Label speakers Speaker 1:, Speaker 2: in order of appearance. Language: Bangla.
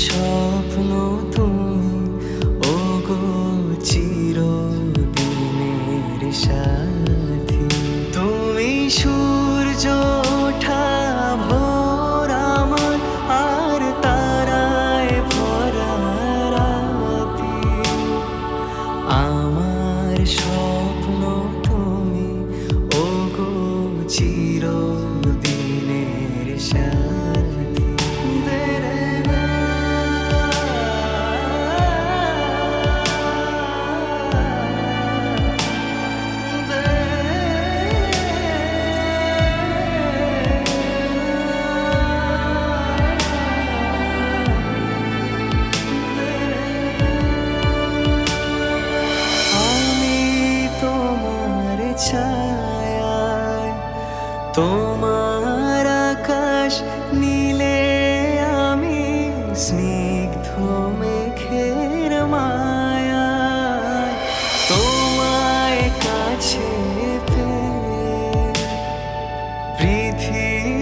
Speaker 1: স্বপ্ন তুমি, ওগো চিরদিনের সাথী। তুমি সূর্য ওঠা ভোর আমার, আর তারায় ভরা রাতি। আমার স্বপ্ন তুমি, ওগো চিরদিনের সাথী। আমি তোমার ছায়ায়, তোমার আকাশ নীলে আমি স্নেহ